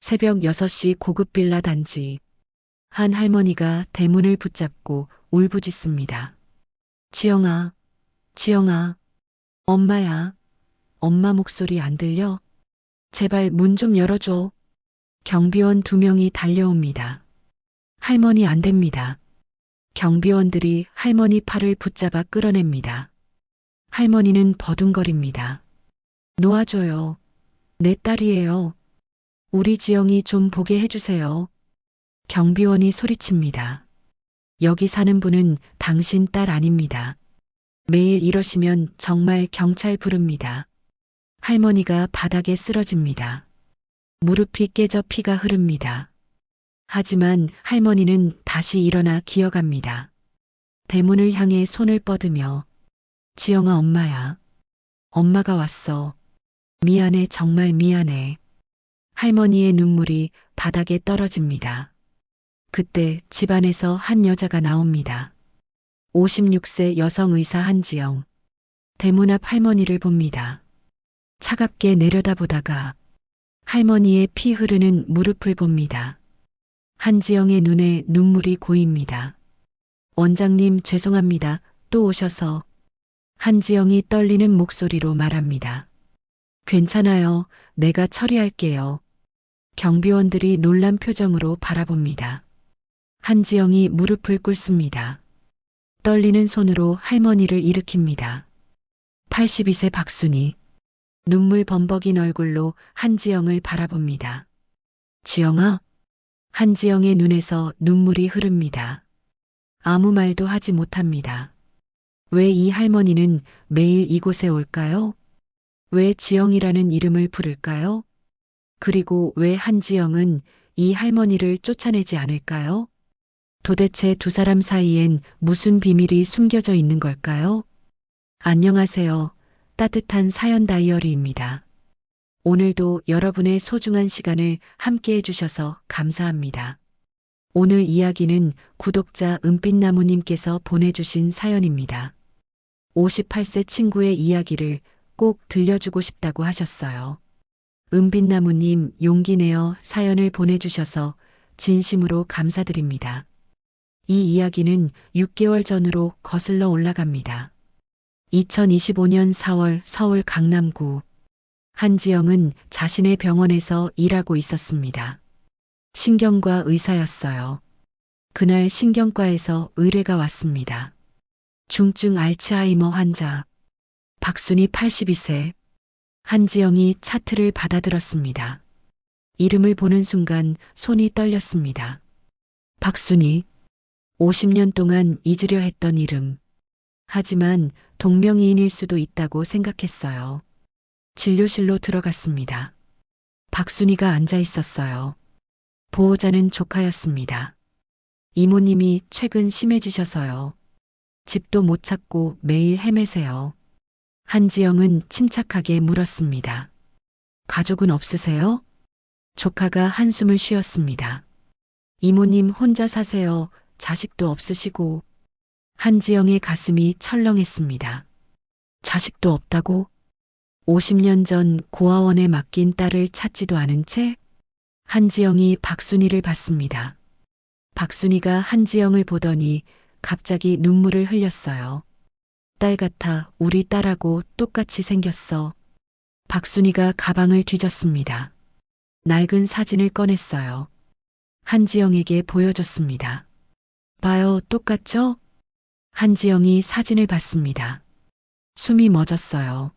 새벽 6시 고급 빌라 단지. 한 할머니가 대문을 붙잡고 울부짖습니다. 지영아, 지영아, 엄마야. 엄마 목소리 안 들려? 제발 문 좀 열어줘. 경비원 2명이 달려옵니다. 할머니 안 됩니다. 경비원들이 할머니 팔을 붙잡아 끌어냅니다. 할머니는 버둥거립니다. 놓아줘요. 내 딸이에요. 우리 지영이 좀 보게 해주세요. 경비원이 소리칩니다. 여기 사는 분은 당신 딸 아닙니다. 매일 이러시면 정말 경찰 부릅니다. 할머니가 바닥에 쓰러집니다. 무릎이 깨져 피가 흐릅니다. 하지만 할머니는 다시 일어나 기어갑니다. 대문을 향해 손을 뻗으며 지영아 엄마야. 엄마가 왔어. 미안해 정말 미안해. 할머니의 눈물이 바닥에 떨어집니다. 그때 집안에서 한 여자가 나옵니다. 56세 여성 의사 한지영. 대문 앞 할머니를 봅니다. 차갑게 내려다보다가 할머니의 피 흐르는 무릎을 봅니다. 한지영의 눈에 눈물이 고입니다. 원장님 죄송합니다. 또 오셔서. 한지영이 떨리는 목소리로 말합니다. 괜찮아요. 내가 처리할게요. 경비원들이 놀란 표정으로 바라봅니다. 한지영이 무릎을 꿇습니다. 떨리는 손으로 할머니를 일으킵니다. 82세 박순이. 눈물 범벅인 얼굴로 한지영을 바라봅니다. 지영아? 한지영의 눈에서 눈물이 흐릅니다. 아무 말도 하지 못합니다. 왜 이 할머니는 매일 이곳에 올까요? 왜 지영이라는 이름을 부를까요? 그리고 왜 한지영은 이 할머니를 쫓아내지 않을까요? 도대체 두 사람 사이엔 무슨 비밀이 숨겨져 있는 걸까요? 안녕하세요. 따뜻한 사연 다이어리입니다. 오늘도 여러분의 소중한 시간을 함께 해주셔서 감사합니다. 오늘 이야기는 구독자 은빛나무님께서 보내주신 사연입니다. 58세 친구의 이야기를 꼭 들려주고 싶다고 하셨어요. 은빛나무님 용기 내어 사연을 보내주셔서 진심으로 감사드립니다. 이 이야기는 6개월 전으로 거슬러 올라갑니다. 2025년 4월 서울 강남구. 한지영은 자신의 병원에서 일하고 있었습니다. 신경과 의사였어요. 그날 신경과에서 의뢰가 왔습니다. 중증 알츠하이머 환자. 박순이 82세. 한지영이 차트를 받아들었습니다. 이름을 보는 순간 손이 떨렸습니다. 박순이. 50년 동안 잊으려 했던 이름. 하지만 동명이인일 수도 있다고 생각했어요. 진료실로 들어갔습니다. 박순이가 앉아 있었어요. 보호자는 조카였습니다. 이모님이 최근 심해지셔서요. 집도 못 찾고 매일 헤매세요. 한지영은 침착하게 물었습니다. 가족은 없으세요? 조카가 한숨을 쉬었습니다. 이모님 혼자 사세요. 자식도 없으시고. 한지영의 가슴이 철렁했습니다. 자식도 없다고? 50년 전 고아원에 맡긴 딸을 찾지도 않은 채? 한지영이 박순이를 봤습니다. 박순이가 한지영을 보더니 갑자기 눈물을 흘렸어요. 딸 같아, 우리 딸하고 똑같이 생겼어. 박순이가 가방을 뒤졌습니다. 낡은 사진을 꺼냈어요. 한지영에게 보여줬습니다. 봐요, 똑같죠? 한지영이 사진을 봤습니다. 숨이 멎었어요.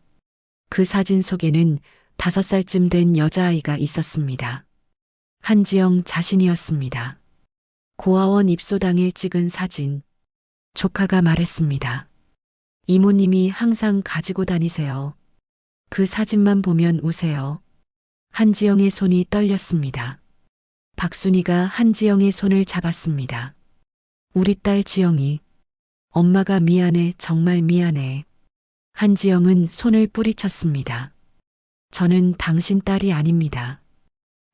그 사진 속에는 5살쯤 된 여자아이가 있었습니다. 한지영 자신이었습니다. 고아원 입소 당일 찍은 사진. 조카가 말했습니다. 이모님이 항상 가지고 다니세요. 그 사진만 보면 우세요. 한지영의 손이 떨렸습니다. 박순이가 한지영의 손을 잡았습니다. 우리 딸 지영이. 엄마가 미안해, 정말 미안해. 한지영은 손을 뿌리쳤습니다. 저는 당신 딸이 아닙니다.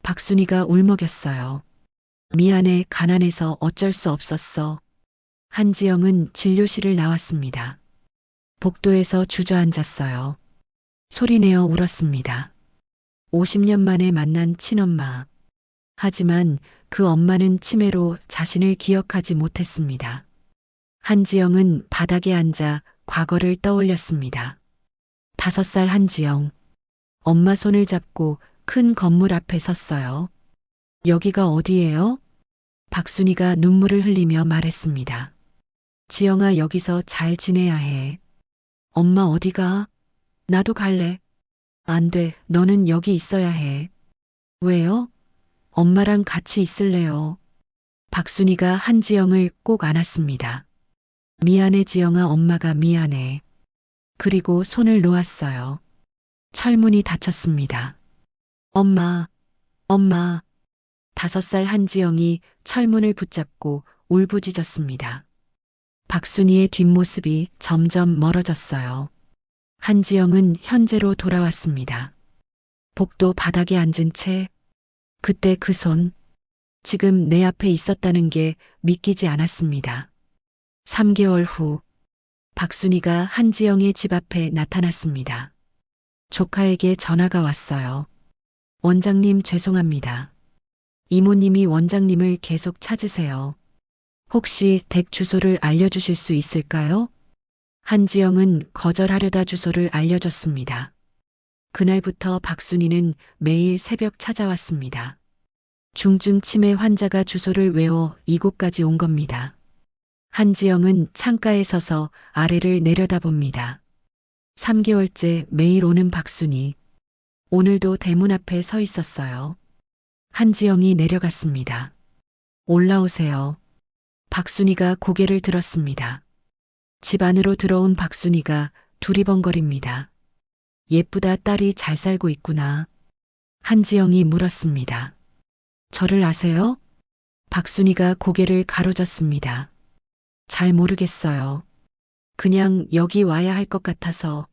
박순이가 울먹였어요. 미안해, 가난해서 어쩔 수 없었어. 한지영은 진료실을 나왔습니다. 복도에서 주저앉았어요. 소리내어 울었습니다. 50년 만에 만난 친엄마. 하지만 그 엄마는 치매로 자신을 기억하지 못했습니다. 한지영은 바닥에 앉아 과거를 떠올렸습니다. 5살 한지영. 엄마 손을 잡고 큰 건물 앞에 섰어요. 여기가 어디예요? 박순이가 눈물을 흘리며 말했습니다. 지영아, 여기서 잘 지내야 해. 엄마 어디가? 나도 갈래. 안 돼, 너는 여기 있어야 해. 왜요? 엄마랑 같이 있을래요. 박순이가 한지영을 꼭 안았습니다. 미안해 지영아, 엄마가 미안해. 그리고 손을 놓았어요. 철문이 닫혔습니다. 엄마, 엄마. 5살 한지영이 철문을 붙잡고 울부짖었습니다. 박순이의 뒷모습이 점점 멀어졌어요. 한지영은 현재로 돌아왔습니다. 복도 바닥에 앉은 채 그때 그 손, 지금 내 앞에 있었다는 게 믿기지 않았습니다. 3개월 후 박순이가 한지영의 집 앞에 나타났습니다. 조카에게 전화가 왔어요. 원장님 죄송합니다. 이모님이 원장님을 계속 찾으세요. 혹시 댁 주소를 알려주실 수 있을까요? 한지영은 거절하려다 주소를 알려줬습니다. 그날부터 박순이는 매일 새벽 찾아왔습니다. 중증 치매 환자가 주소를 외워 이곳까지 온 겁니다. 한지영은 창가에 서서 아래를 내려다봅니다. 3개월째 매일 오는 박순이. 오늘도 대문 앞에 서 있었어요. 한지영이 내려갔습니다. 올라오세요. 박순이가 고개를 들었습니다. 집 안으로 들어온 박순이가 두리번거립니다. 예쁘다, 딸이 잘 살고 있구나. 한지영이 물었습니다. 저를 아세요? 박순이가 고개를 가로졌습니다. 잘 모르겠어요. 그냥 여기 와야 할 것 같아서,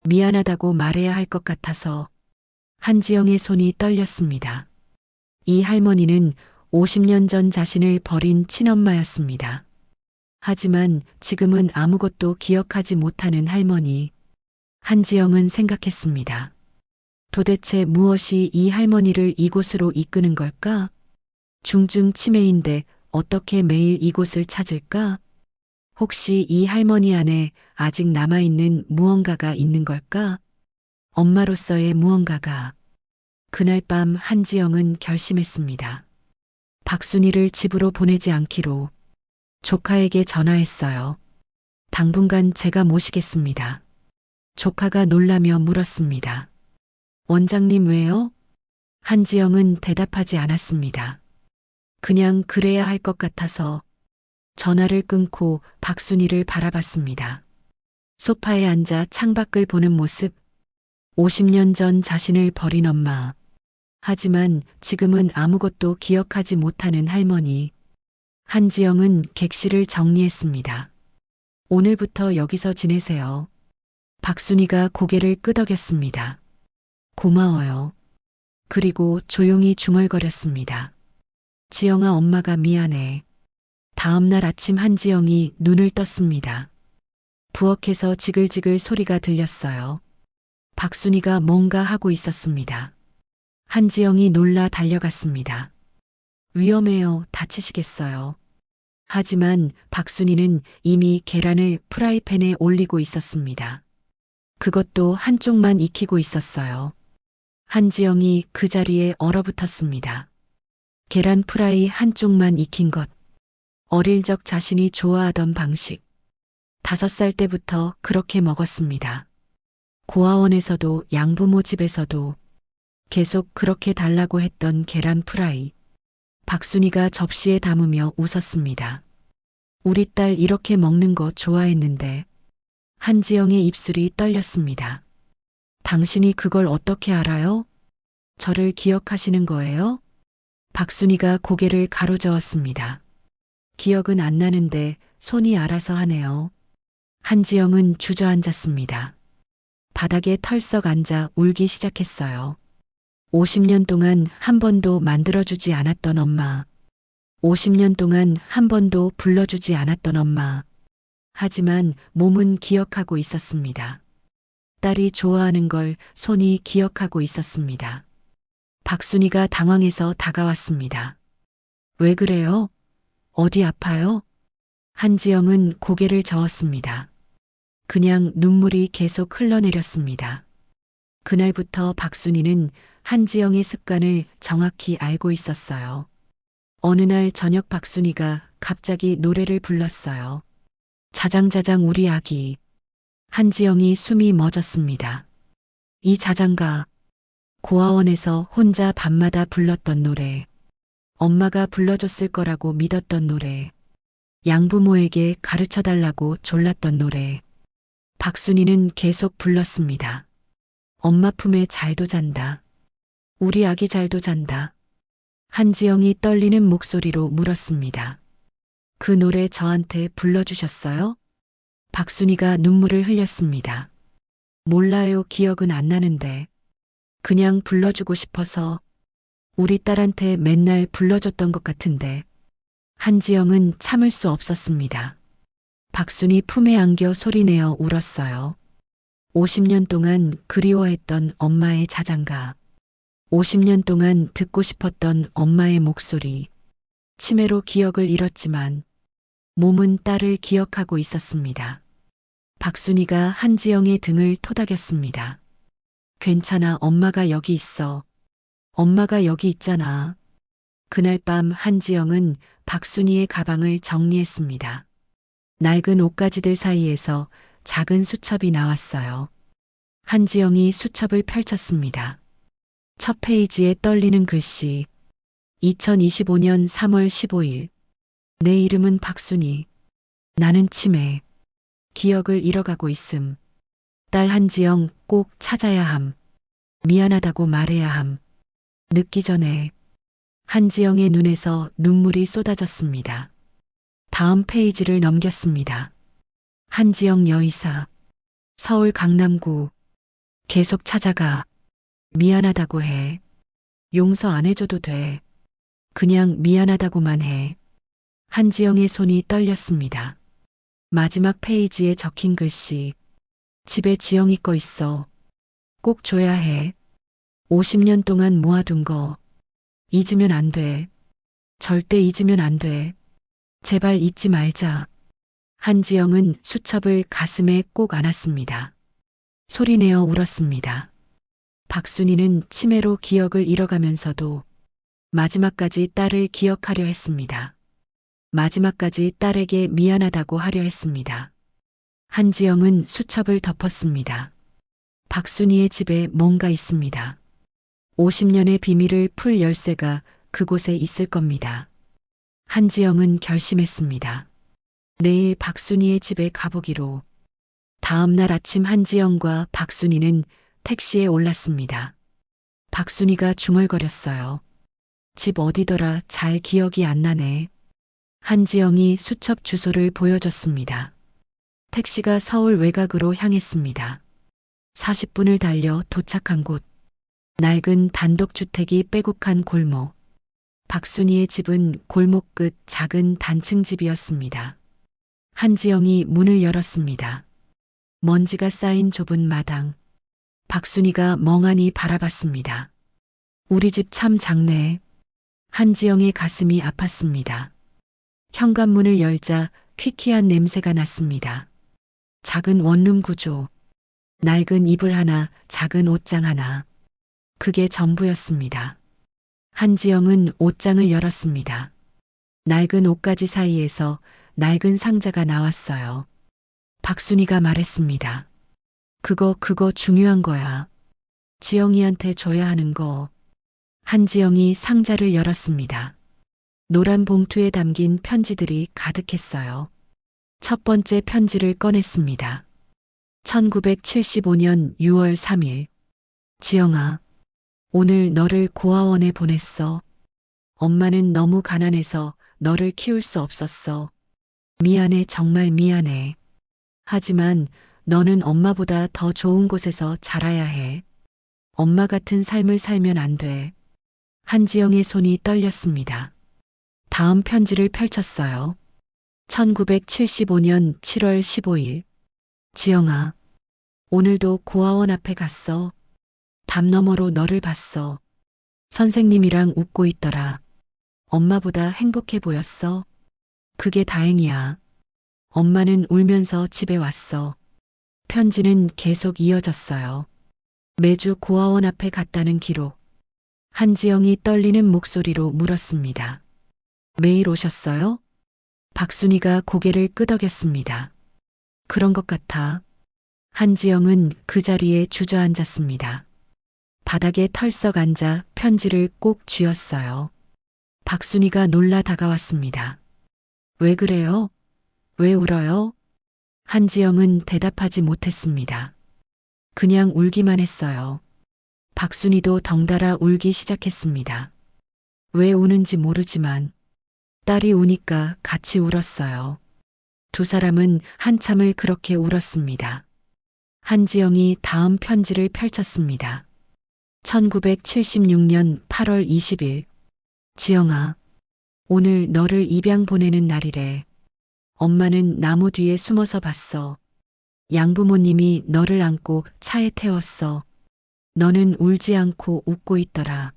미안하다고 말해야 할 것 같아서. 한지영의 손이 떨렸습니다. 이 할머니는 50년 전 자신을 버린 친엄마였습니다. 하지만 지금은 아무것도 기억하지 못하는 할머니. 한지영은 생각했습니다. 도대체 무엇이 이 할머니를 이곳으로 이끄는 걸까? 중증 치매인데 어떻게 매일 이곳을 찾을까? 혹시 이 할머니 안에 아직 남아있는 무언가가 있는 걸까? 엄마로서의 무언가가. 그날 밤 한지영은 결심했습니다. 박순이를 집으로 보내지 않기로. 조카에게 전화했어요. 당분간 제가 모시겠습니다. 조카가 놀라며 물었습니다. 원장님 왜요? 한지영은 대답하지 않았습니다. 그냥 그래야 할 것 같아서. 전화를 끊고 박순이를 바라봤습니다. 소파에 앉아 창밖을 보는 모습. 50년 전 자신을 버린 엄마. 하지만 지금은 아무것도 기억하지 못하는 할머니. 한지영은 객실을 정리했습니다. 오늘부터 여기서 지내세요. 박순이가 고개를 끄덕였습니다. 고마워요. 그리고 조용히 중얼거렸습니다. 지영아, 엄마가 미안해. 다음 날 아침 한지영이 눈을 떴습니다. 부엌에서 지글지글 소리가 들렸어요. 박순이가 뭔가 하고 있었습니다. 한지영이 놀라 달려갔습니다. 위험해요. 다치시겠어요. 하지만 박순이는 이미 계란을 프라이팬에 올리고 있었습니다. 그것도 한쪽만 익히고 있었어요. 한지영이 그 자리에 얼어붙었습니다. 계란 프라이 한쪽만 익힌 것. 어릴 적 자신이 좋아하던 방식. 5살 때부터 그렇게 먹었습니다. 고아원에서도 양부모 집에서도 계속 그렇게 달라고 했던 계란 프라이. 박순이가 접시에 담으며 웃었습니다. 우리 딸 이렇게 먹는 거 좋아했는데. 한지영의 입술이 떨렸습니다. 당신이 그걸 어떻게 알아요? 저를 기억하시는 거예요? 박순이가 고개를 가로저었습니다. 기억은 안 나는데 손이 알아서 하네요. 한지영은 주저앉았습니다. 바닥에 털썩 앉아 울기 시작했어요. 50년 동안 한 번도 만들어주지 않았던 엄마. 50년 동안 한 번도 불러주지 않았던 엄마. 하지만 몸은 기억하고 있었습니다. 딸이 좋아하는 걸 손이 기억하고 있었습니다. 박순이가 당황해서 다가왔습니다. 왜 그래요? 어디 아파요? 한지영은 고개를 저었습니다. 그냥 눈물이 계속 흘러내렸습니다. 그날부터 박순이는 한지영의 습관을 정확히 알고 있었어요. 어느 날 저녁 박순이가 갑자기 노래를 불렀어요. 자장자장 우리 아기. 한지영이 숨이 멎었습니다. 이 자장가, 고아원에서 혼자 밤마다 불렀던 노래, 엄마가 불러줬을 거라고 믿었던 노래, 양부모에게 가르쳐 달라고 졸랐던 노래. 박순이는 계속 불렀습니다. 엄마 품에 잘도 잔다. 우리 아기 잘도 잔다. 한지영이 떨리는 목소리로 물었습니다. 그 노래 저한테 불러주셨어요? 박순이가 눈물을 흘렸습니다. 몰라요. 기억은 안 나는데. 그냥 불러주고 싶어서 우리 딸한테 맨날 불러줬던 것 같은데. 한지영은 참을 수 없었습니다. 박순이 품에 안겨 소리내어 울었어요. 50년 동안 그리워했던 엄마의 자장가. 50년 동안 듣고 싶었던 엄마의 목소리. 치매로 기억을 잃었지만 몸은 딸을 기억하고 있었습니다. 박순이가 한지영의 등을 토닥였습니다. 괜찮아. 엄마가 여기 있어. 엄마가 여기 있잖아. 그날 밤 한지영은 박순이의 가방을 정리했습니다. 낡은 옷가지들 사이에서 작은 수첩이 나왔어요. 한지영이 수첩을 펼쳤습니다. 첫 페이지에 떨리는 글씨. 2025년 3월 15일. 내 이름은 박순이. 나는 치매. 기억을 잃어가고 있음. 딸 한지영 꼭 찾아야 함. 미안하다고 말해야 함. 늦기 전에. 한지영의 눈에서 눈물이 쏟아졌습니다. 다음 페이지를 넘겼습니다. 한지영 여의사. 서울 강남구. 계속 찾아가. 미안하다고 해. 용서 안 해줘도 돼. 그냥 미안하다고만 해. 한지영의 손이 떨렸습니다. 마지막 페이지에 적힌 글씨. 집에 지영이 거 있어. 꼭 줘야 해. 50년 동안 모아둔 거. 잊으면 안 돼. 절대 잊으면 안 돼. 제발 잊지 말자. 한지영은 수첩을 가슴에 꼭 안았습니다. 소리내어 울었습니다. 박순이는 치매로 기억을 잃어가면서도 마지막까지 딸을 기억하려 했습니다. 마지막까지 딸에게 미안하다고 하려 했습니다. 한지영은 수첩을 덮었습니다. 박순이의 집에 뭔가 있습니다. 50년의 비밀을 풀 열쇠가 그곳에 있을 겁니다. 한지영은 결심했습니다. 내일 박순이의 집에 가보기로. 다음 날 아침 한지영과 박순이는 택시에 올랐습니다. 박순이가 중얼거렸어요. 집 어디더라? 잘 기억이 안 나네. 한지영이 수첩 주소를 보여줬습니다. 택시가 서울 외곽으로 향했습니다. 40분을 달려 도착한 곳. 낡은 단독주택이 빼곡한 골목. 박순이의 집은 골목 끝 작은 단층 집이었습니다. 한지영이 문을 열었습니다. 먼지가 쌓인 좁은 마당. 박순이가 멍하니 바라봤습니다. 우리 집 참 작네. 한지영의 가슴이 아팠습니다. 현관문을 열자 퀴퀴한 냄새가 났습니다. 작은 원룸 구조. 낡은 이불 하나, 작은 옷장 하나. 그게 전부였습니다. 한지영은 옷장을 열었습니다. 낡은 옷가지 사이에서 낡은 상자가 나왔어요. 박순이가 말했습니다. 그거 중요한 거야. 지영이한테 줘야 하는 거. 한지영이 상자를 열었습니다. 노란 봉투에 담긴 편지들이 가득했어요. 첫 번째 편지를 꺼냈습니다. 1975년 6월 3일. 지영아, 오늘 너를 고아원에 보냈어. 엄마는 너무 가난해서 너를 키울 수 없었어. 미안해, 정말 미안해. 하지만 너는 엄마보다 더 좋은 곳에서 자라야 해. 엄마 같은 삶을 살면 안 돼. 한지영의 손이 떨렸습니다. 다음 편지를 펼쳤어요. 1975년 7월 15일. 지영아, 오늘도 고아원 앞에 갔어. 담 너머로 너를 봤어. 선생님이랑 웃고 있더라. 엄마보다 행복해 보였어. 그게 다행이야. 엄마는 울면서 집에 왔어. 편지는 계속 이어졌어요. 매주 고아원 앞에 갔다는 기록. 한지영이 떨리는 목소리로 물었습니다. 매일 오셨어요? 박순이가 고개를 끄덕였습니다. 그런 것 같아. 한지영은 그 자리에 주저앉았습니다. 바닥에 털썩 앉아 편지를 꼭 쥐었어요. 박순이가 놀라 다가왔습니다. 왜 그래요? 왜 울어요? 한지영은 대답하지 못했습니다. 그냥 울기만 했어요. 박순이도 덩달아 울기 시작했습니다. 왜 우는지 모르지만 딸이 우니까 같이 울었어요. 두 사람은 한참을 그렇게 울었습니다. 한지영이 다음 편지를 펼쳤습니다. 1976년 8월 20일. 지영아, 오늘 너를 입양 보내는 날이래. 엄마는 나무 뒤에 숨어서 봤어. 양부모님이 너를 안고 차에 태웠어. 너는 울지 않고 웃고 있더라.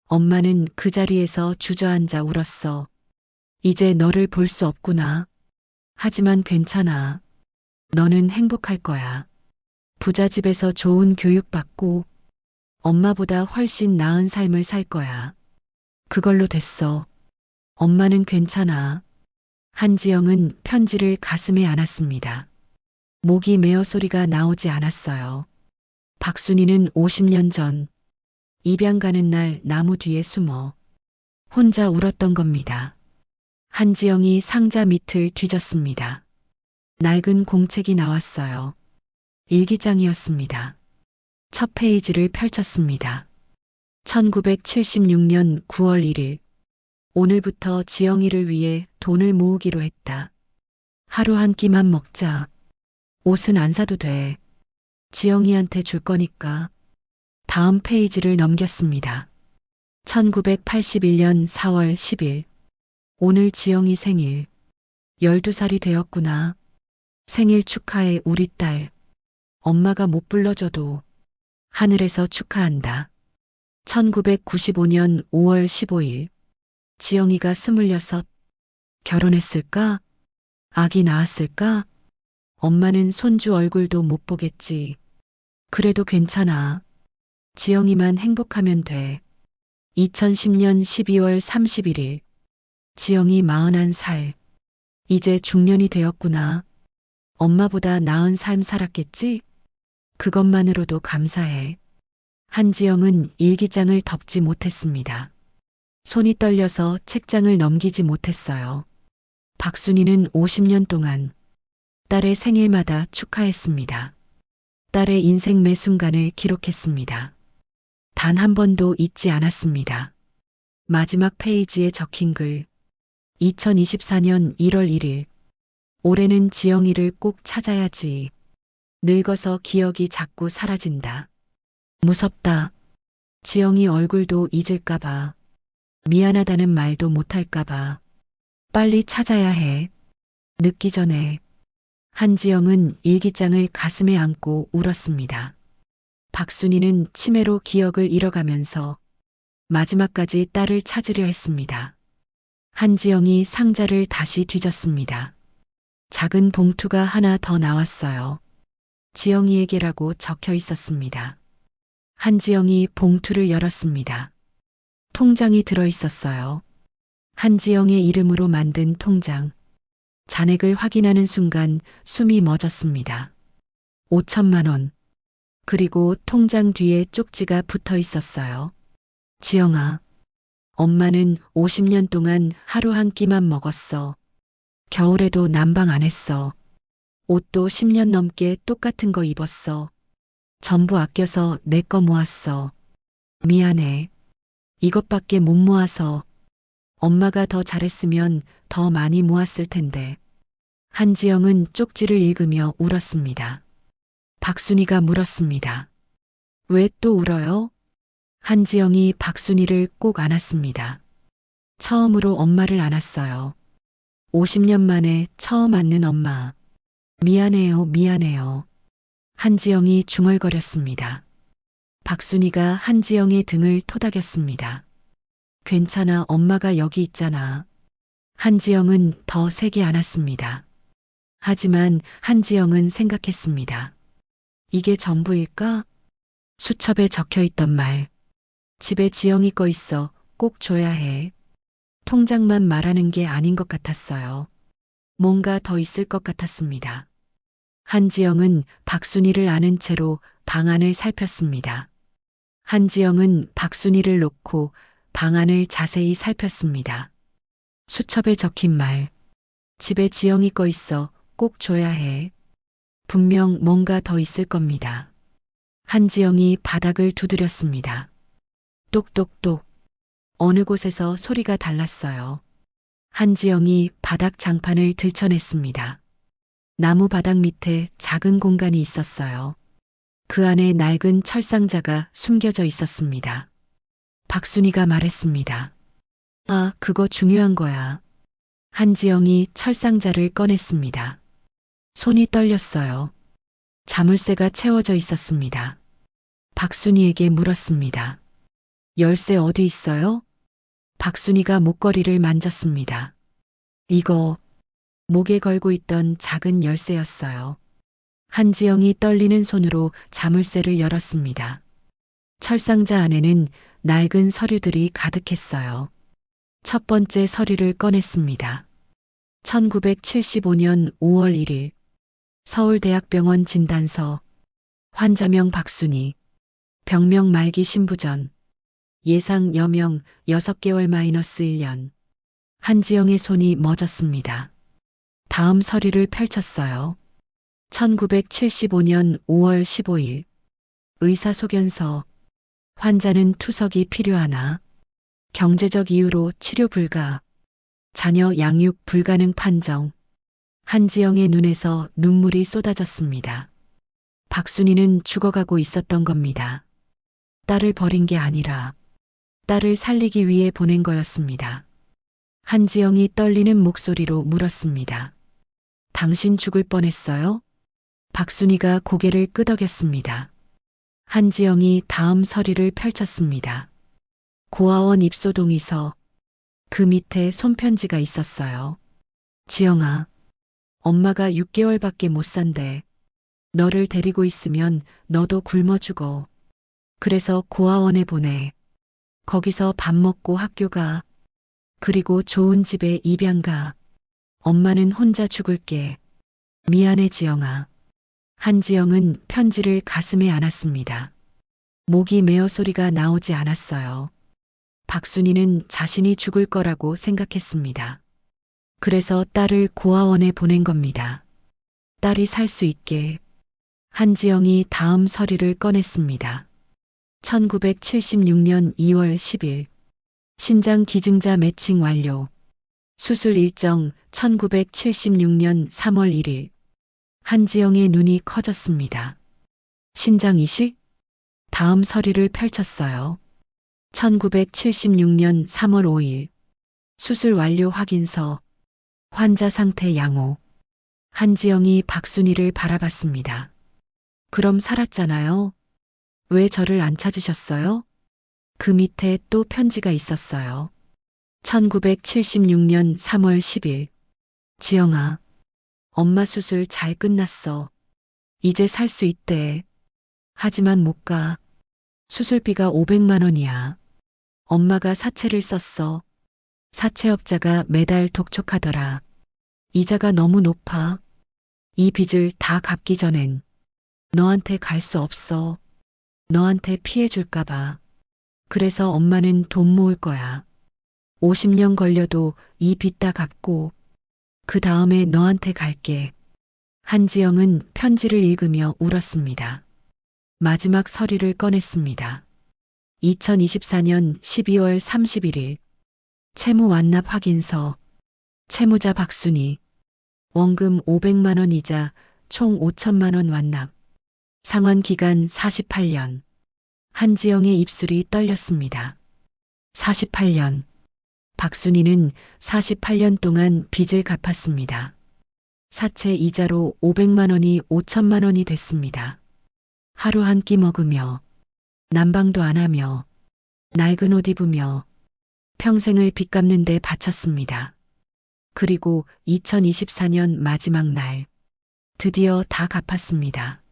엄마는 그 자리에서 주저앉아 울었어. 이제 너를 볼 수 없구나. 하지만 괜찮아. 너는 행복할 거야. 부자 집에서 좋은 교육 받고 엄마보다 훨씬 나은 삶을 살 거야. 그걸로 됐어. 엄마는 괜찮아. 한지영은 편지를 가슴에 안았습니다. 목이 메어 소리가 나오지 않았어요. 박순이는 50년 전 입양 가는 날 나무 뒤에 숨어 혼자 울었던 겁니다. 한지영이 상자 밑을 뒤졌습니다. 낡은 공책이 나왔어요. 일기장이었습니다. 첫 페이지를 펼쳤습니다. 1976년 9월 1일. 오늘부터 지영이를 위해 돈을 모으기로 했다. 하루 한 끼만 먹자. 옷은 안 사도 돼. 지영이한테 줄 거니까. 다음 페이지를 넘겼습니다. 1981년 4월 10일. 오늘 지영이 생일. 12살이 되었구나. 생일 축하해 우리 딸. 엄마가 못 불러줘도 하늘에서 축하한다. 1995년 5월 15일. 지영이가 26. 결혼했을까? 아기 낳았을까? 엄마는 손주 얼굴도 못 보겠지. 그래도 괜찮아. 지영이만 행복하면 돼. 2010년 12월 31일. 지영이 41살. 이제 중년이 되었구나. 엄마보다 나은 삶 살았겠지? 그것만으로도 감사해. 한지영은 일기장을 덮지 못했습니다. 손이 떨려서 책장을 넘기지 못했어요. 박순이는 50년 동안 딸의 생일마다 축하했습니다. 딸의 인생 매 순간을 기록했습니다. 단 한 번도 잊지 않았습니다. 마지막 페이지에 적힌 글. 2024년 1월 1일. 올해는 지영이를 꼭 찾아야지. 늙어서 기억이 자꾸 사라진다. 무섭다. 지영이 얼굴도 잊을까봐. 미안하다는 말도 못할까봐. 빨리 찾아야 해. 늦기 전에. 한지영은 일기장을 가슴에 안고 울었습니다. 박순이는 치매로 기억을 잃어가면서 마지막까지 딸을 찾으려 했습니다. 한지영이 상자를 다시 뒤졌습니다. 작은 봉투가 하나 더 나왔어요. 지영이에게라고 적혀 있었습니다. 한지영이 봉투를 열었습니다. 통장이 들어 있었어요. 한지영의 이름으로 만든 통장. 잔액을 확인하는 순간 숨이 멎었습니다. 5천만 원. 그리고 통장 뒤에 쪽지가 붙어 있었어요. 지영아, 엄마는 50년 동안 하루 한 끼만 먹었어. 겨울에도 난방 안 했어. 옷도 10년 넘게 똑같은 거 입었어. 전부 아껴서 내 거 모았어. 미안해. 이것밖에 못 모아서. 엄마가 더 잘했으면 더 많이 모았을 텐데. 한지영은 쪽지를 읽으며 울었습니다. 박순이가 물었습니다. 왜 또 울어요? 한지영이 박순이를 꼭 안았습니다. 처음으로 엄마를 안았어요. 50년 만에 처음 안는 엄마. 미안해요, 미안해요. 한지영이 중얼거렸습니다. 박순이가 한지영의 등을 토닥였습니다. 괜찮아, 엄마가 여기 있잖아. 한지영은 더 세게 안았습니다. 하지만 한지영은 생각했습니다. 이게 전부일까? 수첩에 적혀 있던 말. 집에 지영이 거 있어. 꼭 줘야 해. 통장만 말하는 게 아닌 것 같았어요. 뭔가 더 있을 것 같았습니다. 한지영은 박순이를 아는 채로 방안을 살폈습니다. 한지영은 박순이를 놓고 방안을 자세히 살폈습니다. 수첩에 적힌 말. 집에 지영이 거 있어. 꼭 줘야 해. 분명 뭔가 더 있을 겁니다. 한지영이 바닥을 두드렸습니다. 똑똑똑. 어느 곳에서 소리가 달랐어요. 한지영이 바닥 장판을 들춰냈습니다. 나무 바닥 밑에 작은 공간이 있었어요. 그 안에 낡은 철상자가 숨겨져 있었습니다. 박순이가 말했습니다. 아, 그거 중요한 거야. 한지영이 철상자를 꺼냈습니다. 손이 떨렸어요. 자물쇠가 채워져 있었습니다. 박순이에게 물었습니다. 열쇠 어디 있어요? 박순이가 목걸이를 만졌습니다. 이거 목에 걸고 있던 작은 열쇠였어요. 한지영이 떨리는 손으로 자물쇠를 열었습니다. 철상자 안에는 낡은 서류들이 가득했어요. 첫 번째 서류를 꺼냈습니다. 1975년 5월 1일 서울대학병원 진단서. 환자명 박순이. 병명 말기 신부전. 예상 여명 6개월 -1년. 한지영의 손이 멎었습니다. 다음 서류를 펼쳤어요. 1975년 5월 15일. 의사소견서. 환자는 투석이 필요하나. 경제적 이유로 치료 불가. 자녀 양육 불가능 판정. 한지영의 눈에서 눈물이 쏟아졌습니다. 박순이는 죽어가고 있었던 겁니다. 딸을 버린 게 아니라 딸을 살리기 위해 보낸 거였습니다. 한지영이 떨리는 목소리로 물었습니다. 당신 죽을 뻔했어요? 박순이가 고개를 끄덕였습니다. 한지영이 다음 서류를 펼쳤습니다. 고아원 입소 동의서. 그 밑에 손편지가 있었어요. 지영아, 엄마가 6개월밖에 못 산대. 너를 데리고 있으면 너도 굶어 죽어. 그래서 고아원에 보내. 거기서 밥 먹고 학교 가. 그리고 좋은 집에 입양 가. 엄마는 혼자 죽을게. 미안해, 지영아. 한지영은 편지를 가슴에 안았습니다. 목이 메어 소리가 나오지 않았어요. 박순이는 자신이 죽을 거라고 생각했습니다. 그래서 딸을 고아원에 보낸 겁니다. 딸이 살 수 있게. 한지영이 다음 서류를 꺼냈습니다. 1976년 2월 10일. 신장 기증자 매칭 완료. 수술 일정 1976년 3월 1일. 한지영의 눈이 커졌습니다. 신장 이식? 다음 서류를 펼쳤어요. 1976년 3월 5일. 수술 완료 확인서. 환자 상태 양호. 한지영이 박순이를 바라봤습니다. 그럼 살았잖아요. 왜 저를 안 찾으셨어요? 그 밑에 또 편지가 있었어요. 1976년 3월 10일. 지영아, 엄마 수술 잘 끝났어. 이제 살 수 있대. 하지만 못 가. 수술비가 500만 원이야. 엄마가 사채를 썼어. 사채업자가 매달 독촉하더라. 이자가 너무 높아. 이 빚을 다 갚기 전엔 너한테 갈 수 없어. 너한테 피해 줄까 봐. 그래서 엄마는 돈 모을 거야. 50년 걸려도 이 빚 다 갚고 그 다음에 너한테 갈게. 한지영은 편지를 읽으며 울었습니다. 마지막 서류를 꺼냈습니다. 2024년 12월 31일. 채무 완납 확인서. 채무자 박순이. 원금 500만 원 이자 총 5천만 원 완납. 상환 기간 48년. 한지영의 입술이 떨렸습니다. 48년. 박순이는 48년 동안 빚을 갚았습니다. 사채 이자로 500만 원이 5천만 원이 됐습니다. 하루 한 끼 먹으며 난방도 안 하며 낡은 옷 입으며 평생을 빚 갚는 데 바쳤습니다. 그리고 2024년 마지막 날 드디어 다 갚았습니다.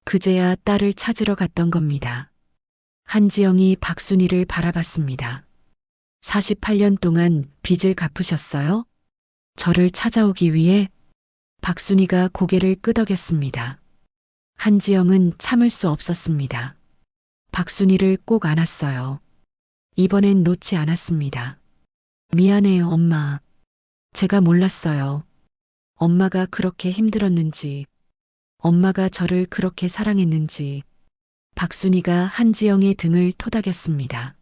그제야 딸을 찾으러 갔던 겁니다. 한지영이 박순이를 바라봤습니다. 48년 동안 빚을 갚으셨어요? 저를 찾아오기 위해? 박순이가 고개를 끄덕였습니다. 한지영은 참을 수 없었습니다. 박순이를 꼭 안았어요. 이번엔 놓지 않았습니다. 미안해요, 엄마. 제가 몰랐어요. 엄마가 그렇게 힘들었는지, 엄마가 저를 그렇게 사랑했는지. 박순이가 한지영의 등을 토닥였습니다.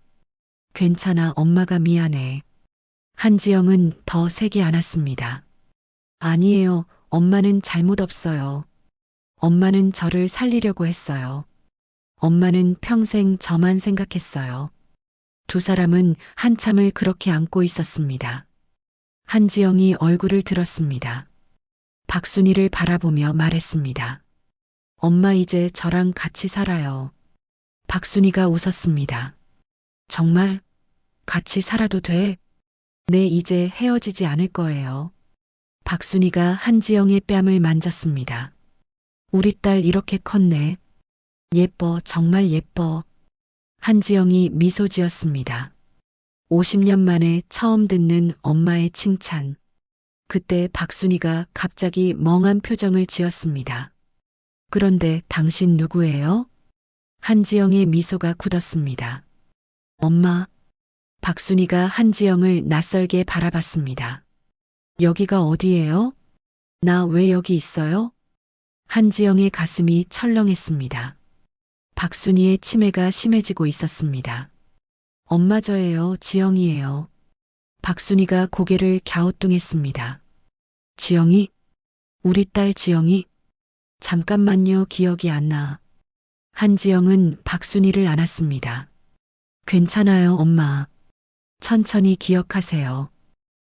괜찮아, 엄마가 미안해. 한지영은 더 세게 안았습니다. 아니에요, 엄마는 잘못 없어요. 엄마는 저를 살리려고 했어요. 엄마는 평생 저만 생각했어요. 두 사람은 한참을 그렇게 안고 있었습니다. 한지영이 얼굴을 들었습니다. 박순이를 바라보며 말했습니다. 엄마 이제 저랑 같이 살아요. 박순이가 웃었습니다. 정말? 같이 살아도 돼? 네, 이제 헤어지지 않을 거예요. 박순이가 한지영의 뺨을 만졌습니다. 우리 딸 이렇게 컸네. 예뻐, 정말 예뻐. 한지영이 미소 지었습니다. 50년 만에 처음 듣는 엄마의 칭찬. 그때 박순이가 갑자기 멍한 표정을 지었습니다. 그런데 당신 누구예요? 한지영의 미소가 굳었습니다. 엄마. 박순이가 한지영을 낯설게 바라봤습니다. 여기가 어디예요? 나 왜 여기 있어요? 한지영의 가슴이 철렁했습니다. 박순이의 치매가 심해지고 있었습니다. 엄마 저예요, 지영이에요. 박순이가 고개를 갸우뚱했습니다. 지영이? 우리 딸 지영이? 잠깐만요, 기억이 안 나. 한지영은 박순이를 안았습니다. 괜찮아요, 엄마. 천천히 기억하세요.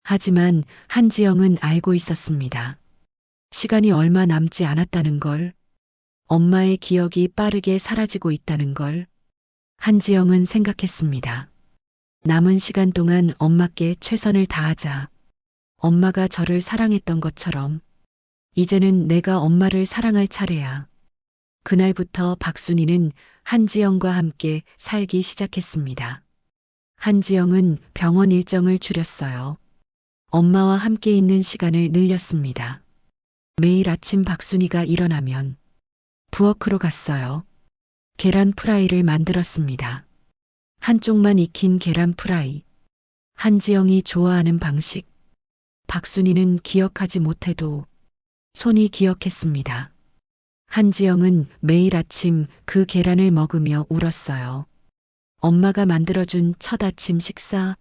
하지만 한지영은 알고 있었습니다. 시간이 얼마 남지 않았다는 걸, 엄마의 기억이 빠르게 사라지고 있다는 걸 한지영은 생각했습니다. 남은 시간 동안 엄마께 최선을 다하자. 엄마가 저를 사랑했던 것처럼 이제는 내가 엄마를 사랑할 차례야. 그날부터 박순이는 한지영과 함께 살기 시작했습니다. 한지영은 병원 일정을 줄였어요. 엄마와 함께 있는 시간을 늘렸습니다. 매일 아침 박순이가 일어나면 부엌으로 갔어요. 계란 프라이를 만들었습니다. 한쪽만 익힌 계란 프라이. 한지영이 좋아하는 방식. 박순이는 기억하지 못해도 손이 기억했습니다. 한지영은 매일 아침 그 계란을 먹으며 울었어요. 엄마가 만들어준 첫 아침 식사.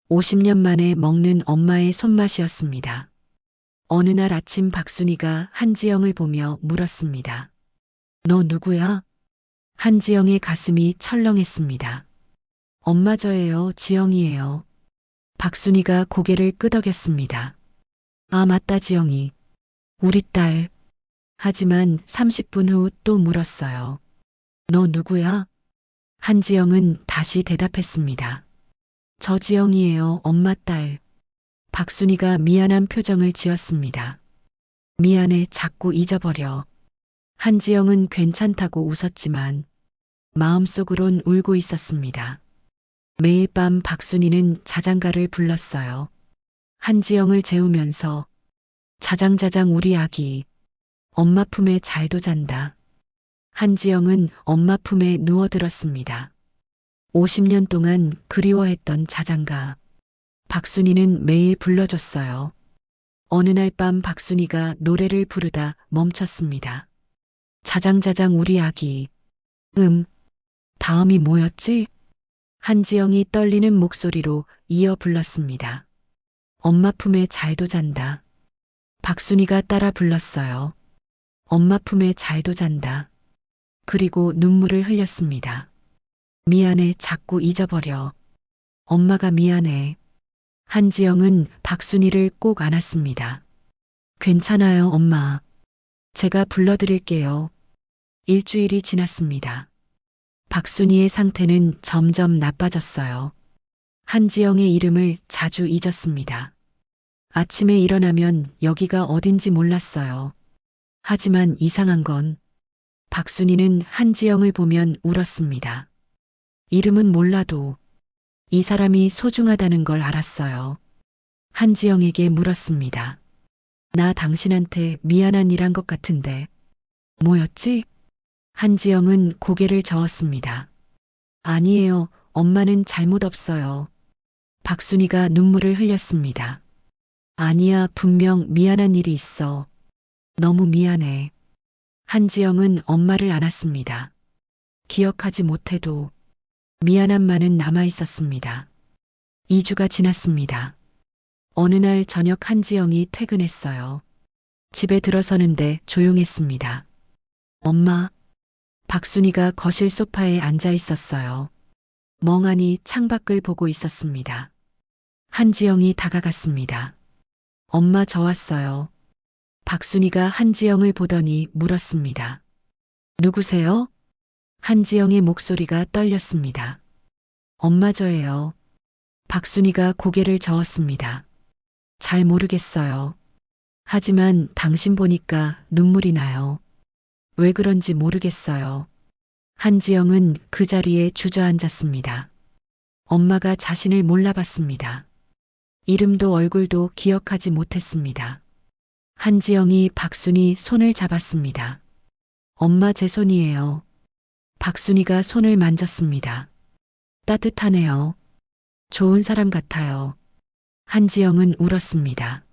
50년 만에 먹는 엄마의 손맛이었습니다. 어느 날 아침 박순이가 한지영을 보며 물었습니다. 너 누구야? 한지영의 가슴이 철렁했습니다. 엄마 저예요, 지영이에요. 박순이가 고개를 끄덕였습니다. 아, 맞다, 지영이. 우리 딸. 하지만 30분 후 또 물었어요. 너 누구야? 한지영은 다시 대답했습니다. 저 지영이에요, 엄마 딸. 박순이가 미안한 표정을 지었습니다. 미안해, 자꾸 잊어버려. 한지영은 괜찮다고 웃었지만 마음속으론 울고 있었습니다. 매일 밤 박순이는 자장가를 불렀어요. 한지영을 재우면서 자장자장 우리 아기. 엄마 품에 잘도 잔다. 한지영은 엄마 품에 누워들었습니다. 50년 동안 그리워했던 자장가. 박순이는 매일 불러줬어요. 어느 날 밤 박순이가 노래를 부르다 멈췄습니다. 자장자장 우리 아기. 다음이 뭐였지? 한지영이 떨리는 목소리로 이어 불렀습니다. 엄마 품에 잘도 잔다. 박순이가 따라 불렀어요. 엄마 품에 잘도 잔다. 그리고 눈물을 흘렸습니다. 미안해, 자꾸 잊어버려. 엄마가 미안해. 한지영은 박순이를 꼭 안았습니다. 괜찮아요, 엄마. 제가 불러드릴게요. 일주일이 지났습니다. 박순희의 상태는 점점 나빠졌어요. 한지영의 이름을 자주 잊었습니다. 아침에 일어나면 여기가 어딘지 몰랐어요. 하지만 이상한 건 박순희는 한지영을 보면 울었습니다. 이름은 몰라도 이 사람이 소중하다는 걸 알았어요. 한지영에게 물었습니다. 나 당신한테 미안한 일 한 것 같은데 뭐였지? 한지영은 고개를 저었습니다. 아니에요. 엄마는 잘못 없어요. 박순희가 눈물을 흘렸습니다. 아니야, 분명 미안한 일이 있어. 너무 미안해. 한지영은 엄마를 안았습니다. 기억하지 못해도 미안함만은 남아 있었습니다. 2주가 지났습니다. 어느 날 저녁 한지영이 퇴근했어요. 집에 들어서는데 조용했습니다. 엄마, 박순희가 거실 소파에 앉아 있었어요. 멍하니 창밖을 보고 있었습니다. 한지영이 다가갔습니다. 엄마, 저 왔어요. 박순희가 한지영을 보더니 물었습니다. 누구세요? 한지영의 목소리가 떨렸습니다. 엄마, 저예요. 박순희가 고개를 저었습니다. 잘 모르겠어요. 하지만 당신 보니까 눈물이 나요. 왜 그런지 모르겠어요. 한지영은 그 자리에 주저앉았습니다. 엄마가 자신을 몰라봤습니다. 이름도 얼굴도 기억하지 못했습니다. 한지영이 박순희 손을 잡았습니다. 엄마, 제 손이에요. 박순희가 손을 만졌습니다. 따뜻하네요. 좋은 사람 같아요. 한지영은 울었습니다.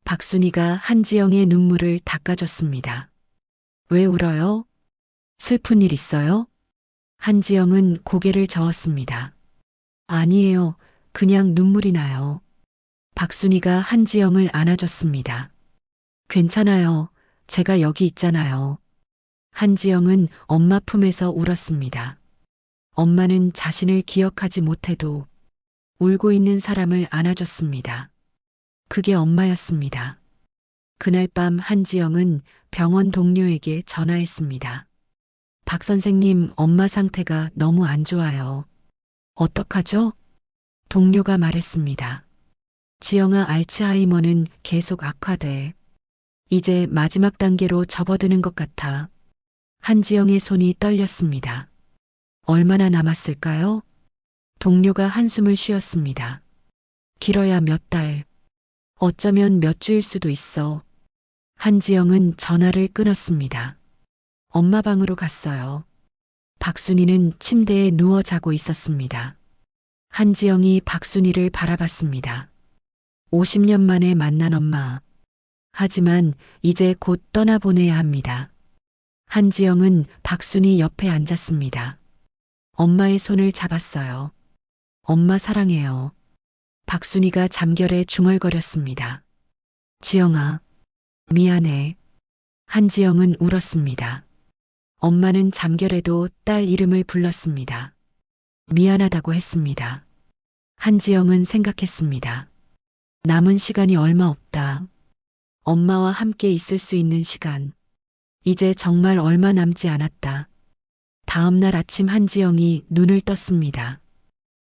박순희가 한지영의 눈물을 닦아줬습니다. 왜 울어요? 슬픈 일 있어요? 한지영은 고개를 저었습니다. 아니에요. 그냥 눈물이 나요. 박순희가 한지영을 안아줬습니다. 괜찮아요. 제가 여기 있잖아요. 한지영은 엄마 품에서 울었습니다. 엄마는 자신을 기억하지 못해도 울고 있는 사람을 안아줬습니다. 그게 엄마였습니다. 그날 밤 한지영은 병원 동료에게 전화했습니다. 박 선생님, 엄마 상태가 너무 안 좋아요. 어떡하죠? 동료가 말했습니다. 지영아, 알츠하이머는 계속 악화돼. 이제 마지막 단계로 접어드는 것 같아. 한지영의 손이 떨렸습니다. 얼마나 남았을까요? 동료가 한숨을 쉬었습니다. 길어야 몇 달, 어쩌면 몇 주일 수도 있어. 한지영은 전화를 끊었습니다. 엄마 방으로 갔어요. 박순희는 침대에 누워 자고 있었습니다. 한지영이 박순희를 바라봤습니다. 50년 만에 만난 엄마. 하지만 이제 곧 떠나보내야 합니다. 한지영은 박순희 옆에 앉았습니다. 엄마의 손을 잡았어요. 엄마, 사랑해요. 박순희가 잠결에 중얼거렸습니다. 지영아, 미안해. 한지영은 울었습니다. 엄마는 잠결에도 딸 이름을 불렀습니다. 미안하다고 했습니다. 한지영은 생각했습니다. 남은 시간이 얼마 없다. 엄마와 함께 있을 수 있는 시간. 이제 정말 얼마 남지 않았다. 다음 날 아침 한지영이 눈을 떴습니다.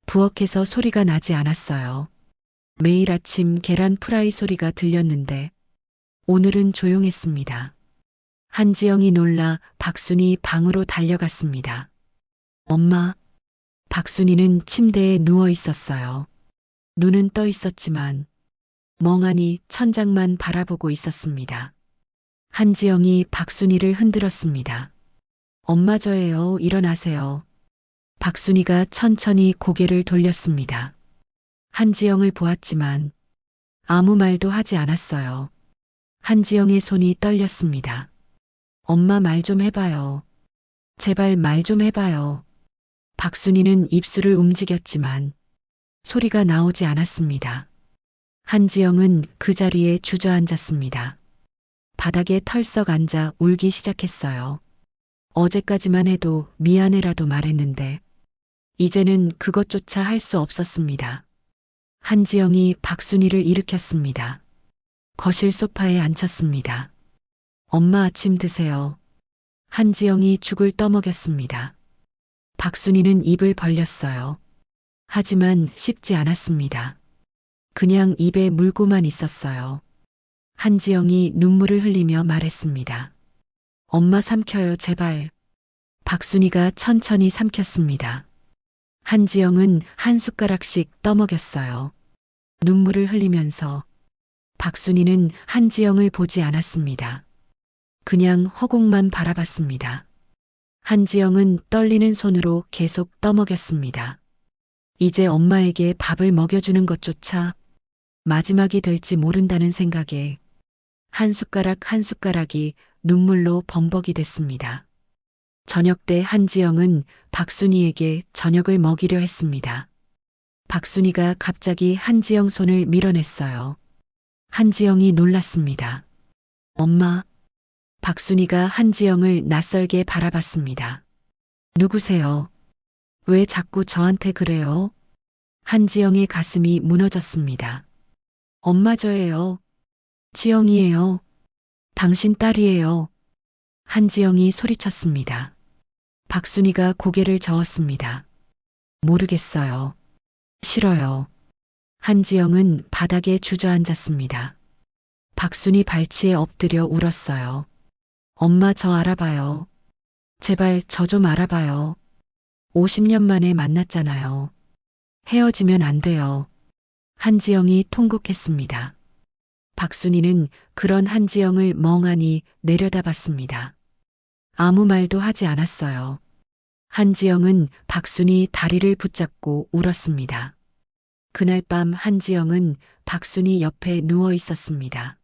부엌에서 소리가 나지 않았어요. 매일 아침 계란 프라이 소리가 들렸는데 오늘은 조용했습니다. 한지영이 놀라 박순희 방으로 달려갔습니다. 엄마. 박순희는 침대에 누워 있었어요. 눈은 떠 있었지만 멍하니 천장만 바라보고 있었습니다. 한지영이 박순희를 흔들었습니다. 엄마, 저예요. 일어나세요. 박순희가 천천히 고개를 돌렸습니다. 한지영을 보았지만 아무 말도 하지 않았어요. 한지영의 손이 떨렸습니다. 엄마, 말 좀 해봐요. 제발 말 좀 해봐요. 박순희는 입술을 움직였지만 소리가 나오지 않았습니다. 한지영은 그 자리에 주저앉았습니다. 바닥에 털썩 앉아 울기 시작했어요. 어제까지만 해도 미안해라도 말했는데 이제는 그것조차 할 수 없었습니다. 한지영이 박순희를 일으켰습니다. 거실 소파에 앉혔습니다. 엄마, 아침 드세요. 한지영이 죽을 떠먹였습니다. 박순이는 입을 벌렸어요. 하지만 씹지 않았습니다. 그냥 입에 물고만 있었어요. 한지영이 눈물을 흘리며 말했습니다. 엄마 삼켜요, 제발. 박순이가 천천히 삼켰습니다. 한지영은 한 숟가락씩 떠먹였어요. 눈물을 흘리면서 박순이는 한지영을 보지 않았습니다. 그냥 허공만 바라봤습니다. 한지영은 떨리는 손으로 계속 떠먹였습니다. 이제 엄마에게 밥을 먹여주는 것조차 마지막이 될지 모른다는 생각에 한 숟가락 한 숟가락이 눈물로 범벅이 됐습니다. 저녁 때 한지영은 박순이에게 저녁을 먹이려 했습니다. 박순이가 갑자기 한지영 손을 밀어냈어요. 한지영이 놀랐습니다. 엄마. 박순이가 한지영을 낯설게 바라봤습니다. 누구세요? 왜 자꾸 저한테 그래요? 한지영의 가슴이 무너졌습니다. 엄마 저예요. 지영이에요. 당신 딸이에요. 한지영이 소리쳤습니다. 박순이가 고개를 저었습니다. 모르겠어요. 싫어요. 한지영은 바닥에 주저앉았습니다. 박순이 발치에 엎드려 울었어요. 엄마 저 알아봐요. 제발 저 좀 알아봐요. 50년 만에 만났잖아요. 헤어지면 안 돼요. 한지영이 통곡했습니다. 박순이는 그런 한지영을 멍하니 내려다봤습니다. 아무 말도 하지 않았어요. 한지영은 박순이 다리를 붙잡고 울었습니다. 그날 밤 한지영은 박순이 옆에 누워 있었습니다.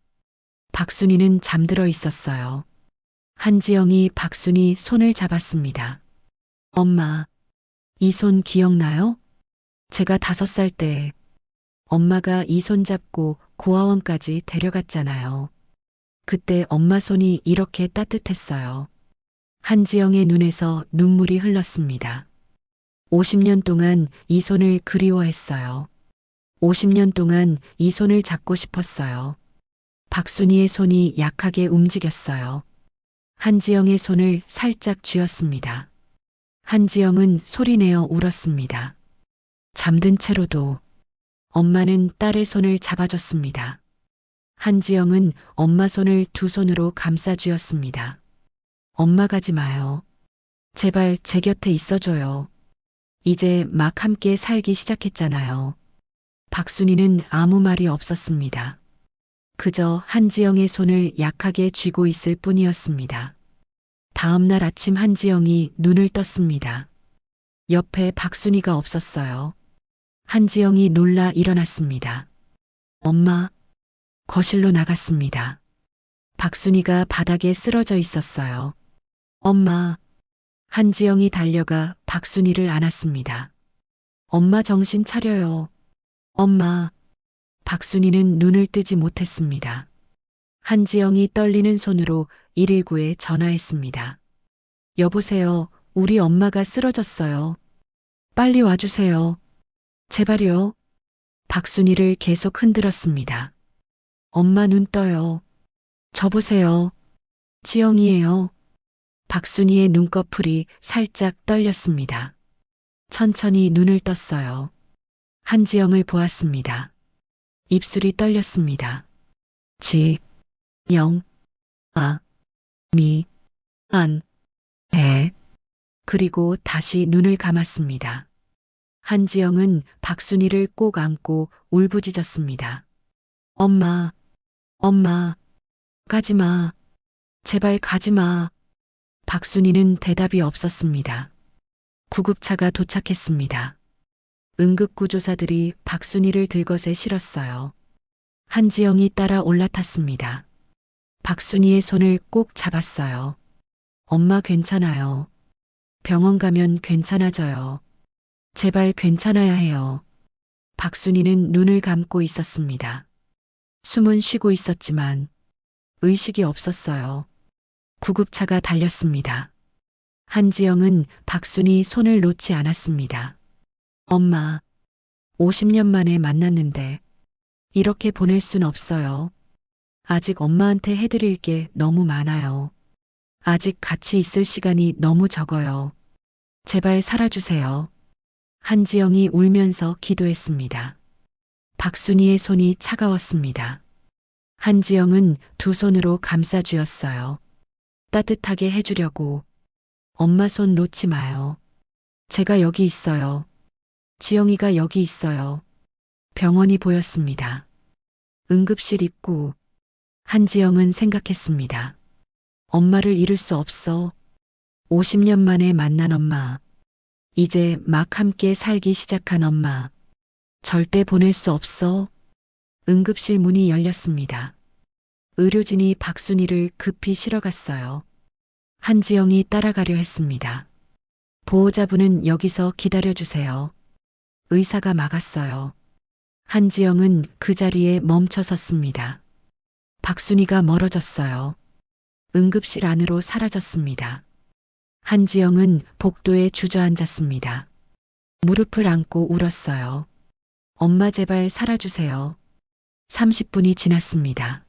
박순이는 잠들어 있었어요. 한지영이 박순이 손을 잡았습니다. 엄마, 이 손 기억나요? 제가 5살 때 엄마가 이 손 잡고 고아원까지 데려갔잖아요. 그때 엄마 손이 이렇게 따뜻했어요. 한지영의 눈에서 눈물이 흘렀습니다. 50년 동안 이 손을 그리워했어요. 50년 동안 이 손을 잡고 싶었어요. 박순이의 손이 약하게 움직였어요. 한지영의 손을 살짝 쥐었습니다. 한지영은 소리내어 울었습니다. 잠든 채로도 엄마는 딸의 손을 잡아줬습니다. 한지영은 엄마 손을 두 손으로 감싸 쥐었습니다. 엄마 가지 마요. 제발 제 곁에 있어줘요. 이제 막 함께 살기 시작했잖아요. 박순이는 아무 말이 없었습니다. 그저 한지영의 손을 약하게 쥐고 있을 뿐이었습니다. 다음 날 아침 한지영이 눈을 떴습니다. 옆에 박순이가 없었어요. 한지영이 놀라 일어났습니다. 엄마, 거실로 나갔습니다. 박순이가 바닥에 쓰러져 있었어요. 엄마, 한지영이 달려가 박순이를 안았습니다. 엄마 정신 차려요. 엄마, 박순이는 눈을 뜨지 못했습니다. 한지영이 떨리는 손으로 119에 전화했습니다. 여보세요, 우리 엄마가 쓰러졌어요. 빨리 와주세요. 제발요. 박순이를 계속 흔들었습니다. 엄마 눈 떠요. 저 보세요. 지영이에요. 박순이의 눈꺼풀이 살짝 떨렸습니다. 천천히 눈을 떴어요. 한지영을 보았습니다. 입술이 떨렸습니다. 영, 에. 그리고 다시 눈을 감았습니다. 한지영은 박순이를 꼭 안고 울부짖었습니다. 엄마, 엄마, 가지마. 제발 가지마. 박순이는 대답이 없었습니다. 구급차가 도착했습니다. 응급구조사들이 박순이를 들것에 실었어요. 한지영이 따라 올라탔습니다. 박순이의 손을 꼭 잡았어요. 엄마 괜찮아요. 병원 가면 괜찮아져요. 제발 괜찮아야 해요. 박순이는 눈을 감고 있었습니다. 숨은 쉬고 있었지만 의식이 없었어요. 구급차가 달렸습니다. 한지영은 박순이 손을 놓지 않았습니다. 엄마, 50년 만에 만났는데 이렇게 보낼 순 없어요. 아직 엄마한테 해드릴 게 너무 많아요. 아직 같이 있을 시간이 너무 적어요. 제발 살아주세요. 한지영이 울면서 기도했습니다. 박순이의 손이 차가웠습니다. 한지영은 두 손으로 감싸주었어요. 따뜻하게 해주려고. 엄마 손 놓지 마요. 제가 여기 있어요. 지영이가 여기 있어요. 병원이 보였습니다. 응급실 입구. 한지영은 생각했습니다. 엄마를 잃을 수 없어. 50년 만에 만난 엄마. 이제 막 함께 살기 시작한 엄마. 절대 보낼 수 없어. 응급실 문이 열렸습니다. 의료진이 박순이를 급히 실어갔어요. 한지영이 따라가려 했습니다. 보호자분은 여기서 기다려주세요. 의사가 막았어요. 한지영은 그 자리에 멈춰 섰습니다. 박순이가 멀어졌어요. 응급실 안으로 사라졌습니다. 한지영은 복도에 주저앉았습니다. 무릎을 안고 울었어요. 엄마 제발 살아주세요. 30분이 지났습니다.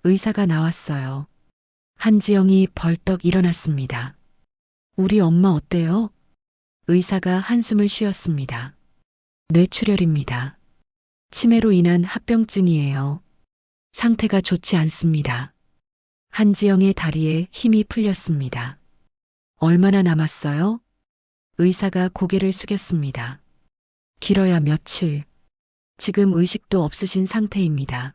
의사가 나왔어요. 한지영이 벌떡 일어났습니다. 우리 엄마 어때요? 의사가 한숨을 쉬었습니다. 뇌출혈입니다. 치매로 인한 합병증이에요. 상태가 좋지 않습니다. 한지영의 다리에 힘이 풀렸습니다. 얼마나 남았어요? 의사가 고개를 숙였습니다. 길어야 며칠. 지금 의식도 없으신 상태입니다.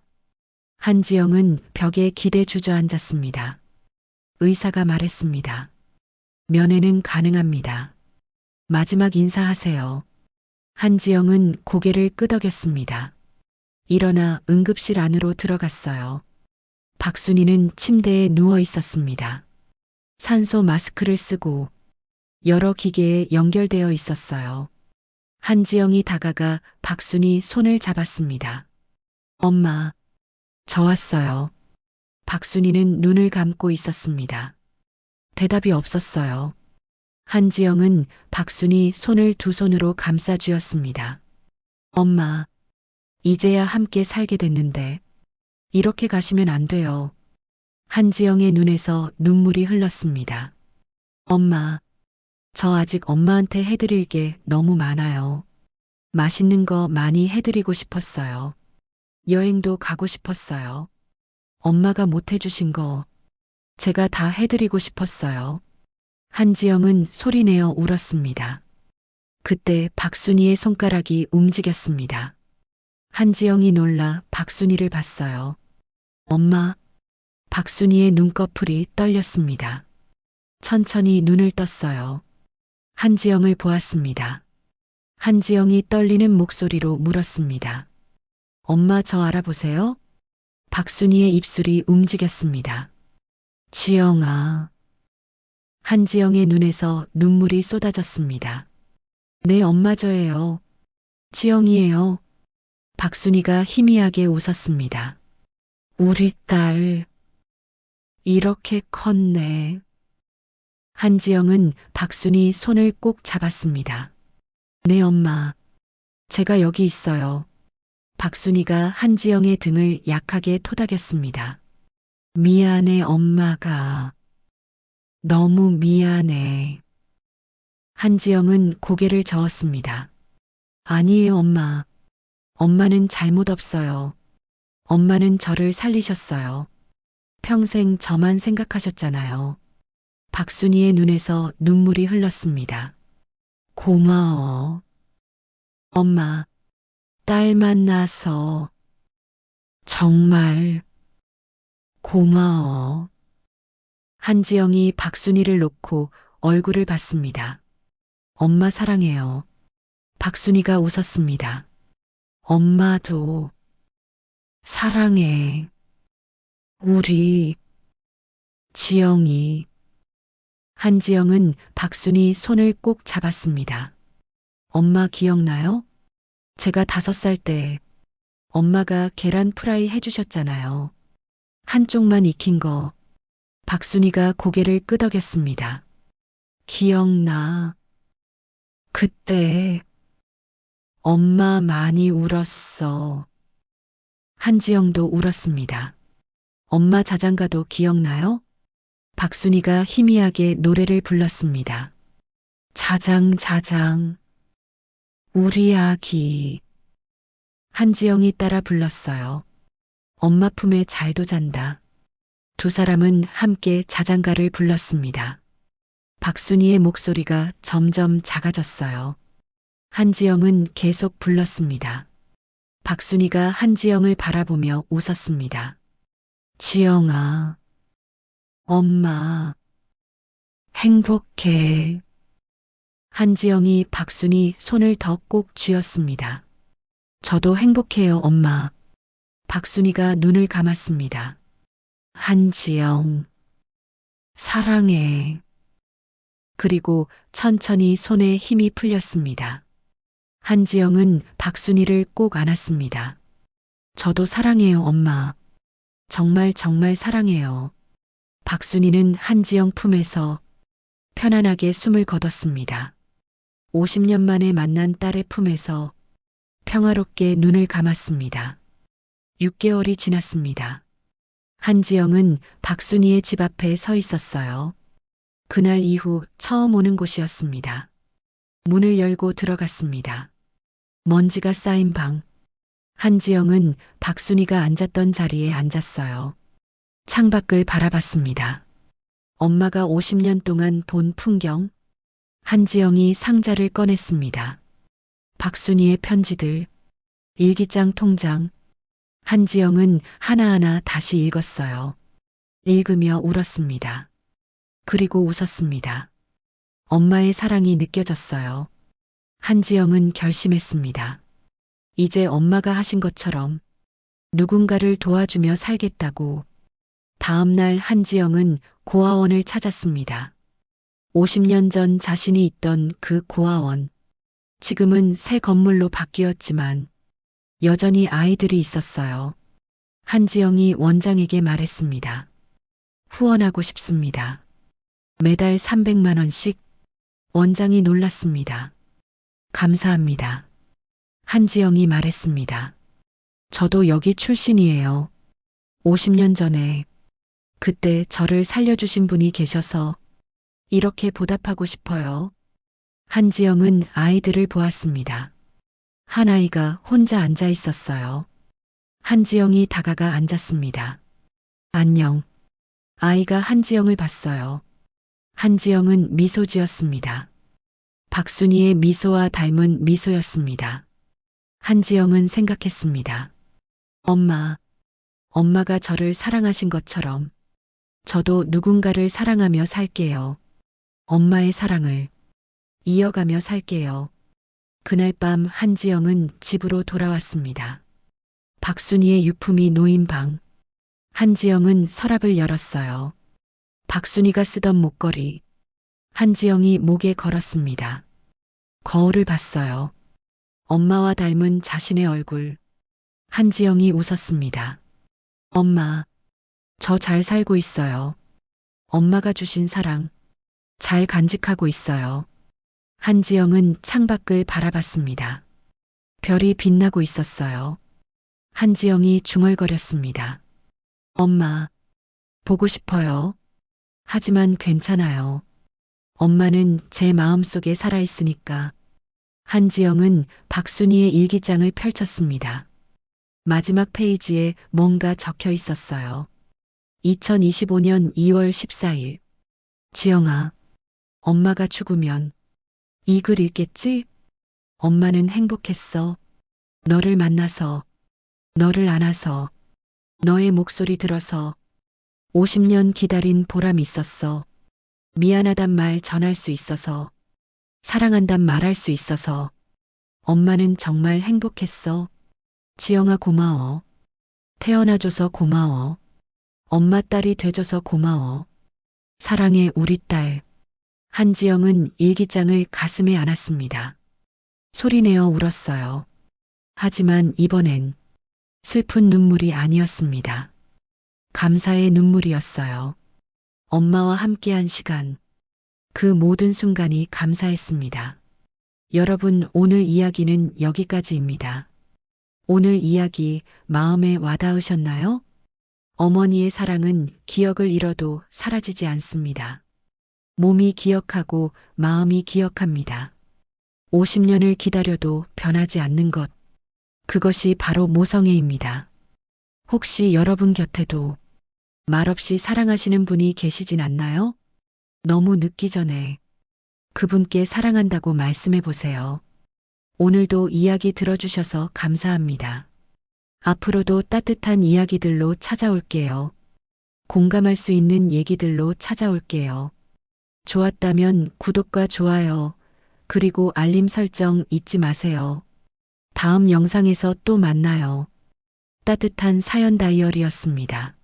한지영은 벽에 기대 주저앉았습니다. 의사가 말했습니다. 면회는 가능합니다. 마지막 인사하세요. 한지영은 고개를 끄덕였습니다. 일어나 응급실 안으로 들어갔어요. 박순이는 침대에 누워 있었습니다. 산소 마스크를 쓰고 여러 기계에 연결되어 있었어요. 한지영이 다가가 박순이 손을 잡았습니다. 엄마, 저 왔어요. 박순이는 눈을 감고 있었습니다. 대답이 없었어요. 한지영은 박순이 손을 두 손으로 감싸주었습니다. 엄마, 이제야 함께 살게 됐는데 이렇게 가시면 안 돼요. 한지영의 눈에서 눈물이 흘렀습니다. 엄마, 저 아직 엄마한테 해드릴 게 너무 많아요. 맛있는 거 많이 해드리고 싶었어요. 여행도 가고 싶었어요. 엄마가 못 해주신 거 제가 다 해드리고 싶었어요. 한지영은 소리내어 울었습니다. 그때 박순이의 손가락이 움직였습니다. 한지영이 놀라 박순이를 봤어요. 엄마, 박순이의 눈꺼풀이 떨렸습니다. 천천히 눈을 떴어요. 한지영을 보았습니다. 한지영이 떨리는 목소리로 물었습니다. 엄마 저 알아보세요? 박순이의 입술이 움직였습니다. 지영아. 한지영의 눈에서 눈물이 쏟아졌습니다. 네 엄마 저예요. 지영이에요. 박순이가 희미하게 웃었습니다. 우리 딸. 이렇게 컸네. 한지영은 박순이 손을 꼭 잡았습니다. 네 엄마. 제가 여기 있어요. 박순이가 한지영의 등을 약하게 토닥였습니다. 미안해 엄마가. 너무 미안해. 한지영은 고개를 저었습니다. 아니에요 엄마. 엄마는 잘못 없어요. 엄마는 저를 살리셨어요. 평생 저만 생각하셨잖아요. 박순이의 눈에서 눈물이 흘렀습니다. 고마워. 엄마, 딸 만나서 정말 고마워. 한지영이 박순이를 놓고 얼굴을 봤습니다. 엄마 사랑해요. 박순이가 웃었습니다. 엄마도 사랑해. 우리 지영이. 한지영은 박순이 손을 꼭 잡았습니다. 엄마 기억나요? 제가 5살 때 엄마가 계란 프라이 해주셨잖아요. 한쪽만 익힌 거. 박순이가 고개를 끄덕였습니다. 기억나. 그때 엄마 많이 울었어. 한지영도 울었습니다. 엄마 자장가도 기억나요? 박순이가 희미하게 노래를 불렀습니다. 자장, 자장, 우리 아기. 한지영이 따라 불렀어요. 엄마 품에 잘도 잔다. 두 사람은 함께 자장가를 불렀습니다. 박순이의 목소리가 점점 작아졌어요. 한지영은 계속 불렀습니다. 박순이가 한지영을 바라보며 웃었습니다. 지영아, 엄마, 행복해. 한지영이 박순이 손을 더 꼭 쥐었습니다. 저도 행복해요, 엄마. 박순이가 눈을 감았습니다. 한지영, 사랑해. 그리고 천천히 손에 힘이 풀렸습니다. 한지영은 박순이를 꼭 안았습니다. 저도 사랑해요, 엄마. 정말 정말 사랑해요. 박순이는 한지영 품에서 편안하게 숨을 거뒀습니다. 50년 만에 만난 딸의 품에서 평화롭게 눈을 감았습니다. 6개월이 지났습니다. 한지영은 박순이의 집 앞에 서 있었어요. 그날 이후 처음 오는 곳이었습니다. 문을 열고 들어갔습니다. 먼지가 쌓인 방. 한지영은 박순이가 앉았던 자리에 앉았어요. 창밖을 바라봤습니다. 엄마가 50년 동안 본 풍경. 한지영이 상자를 꺼냈습니다. 박순이의 편지들, 일기장 통장. 한지영은 하나하나 다시 읽었어요. 읽으며 울었습니다. 그리고 웃었습니다. 엄마의 사랑이 느껴졌어요. 한지영은 결심했습니다. 이제 엄마가 하신 것처럼 누군가를 도와주며 살겠다고. 다음 날 한지영은 고아원을 찾았습니다. 50년 전 자신이 있던 그 고아원. 지금은 새 건물로 바뀌었지만 여전히 아이들이 있었어요. 한지영이 원장에게 말했습니다. 후원하고 싶습니다. 매달 300만 원씩. 원장이 놀랐습니다. 감사합니다. 한지영이 말했습니다. 저도 여기 출신이에요. 50년 전에 그때 저를 살려주신 분이 계셔서 이렇게 보답하고 싶어요. 한지영은 아이들을 보았습니다. 한 아이가 혼자 앉아 있었어요. 한지영이 다가가 앉았습니다. 안녕. 아이가 한지영을 봤어요. 한지영은 미소 지었습니다. 박순이의 미소와 닮은 미소였습니다. 한지영은 생각했습니다. 엄마가 저를 사랑하신 것처럼 저도 누군가를 사랑하며 살게요. 엄마의 사랑을 이어가며 살게요. 그날 밤 한지영은 집으로 돌아왔습니다. 박순이의 유품이 놓인 방. 한지영은 서랍을 열었어요. 박순이가 쓰던 목걸이. 한지영이 목에 걸었습니다. 거울을 봤어요. 엄마와 닮은 자신의 얼굴. 한지영이 웃었습니다. 엄마, 저 잘 살고 있어요. 엄마가 주신 사랑 잘 간직하고 있어요. 한지영은 창밖을 바라봤습니다. 별이 빛나고 있었어요. 한지영이 중얼거렸습니다. 엄마, 보고 싶어요. 하지만 괜찮아요. 엄마는 제 마음속에 살아있으니까. 한지영은 박순이의 일기장을 펼쳤습니다. 마지막 페이지에 뭔가 적혀 있었어요. 2025년 2월 14일. 지영아, 엄마가 죽으면 이 글 읽겠지? 엄마는 행복했어. 너를 만나서, 너를 안아서, 너의 목소리 들어서 50년 기다린 보람이 있었어. 미안하단 말 전할 수 있어서, 사랑한단 말할 수 있어서 엄마는 정말 행복했어. 지영아 고마워. 태어나줘서 고마워. 엄마 딸이 돼줘서 고마워. 사랑해 우리 딸. 한지영은 일기장을 가슴에 안았습니다. 소리내어 울었어요. 하지만 이번엔 슬픈 눈물이 아니었습니다. 감사의 눈물이었어요. 엄마와 함께한 시간, 그 모든 순간이 감사했습니다. 여러분, 오늘 이야기는 여기까지입니다. 오늘 이야기 마음에 와닿으셨나요? 어머니의 사랑은 기억을 잃어도 사라지지 않습니다. 몸이 기억하고 마음이 기억합니다. 50년을 기다려도 변하지 않는 것. 그것이 바로 모성애입니다. 혹시 여러분 곁에도 말없이 사랑하시는 분이 계시진 않나요? 너무 늦기 전에 그분께 사랑한다고 말씀해 보세요. 오늘도 이야기 들어주셔서 감사합니다. 앞으로도 따뜻한 이야기들로 찾아올게요. 공감할 수 있는 얘기들로 찾아올게요. 좋았다면 구독과 좋아요, 그리고 알림 설정 잊지 마세요. 다음 영상에서 또 만나요. 따뜻한 사연 다이어리였습니다.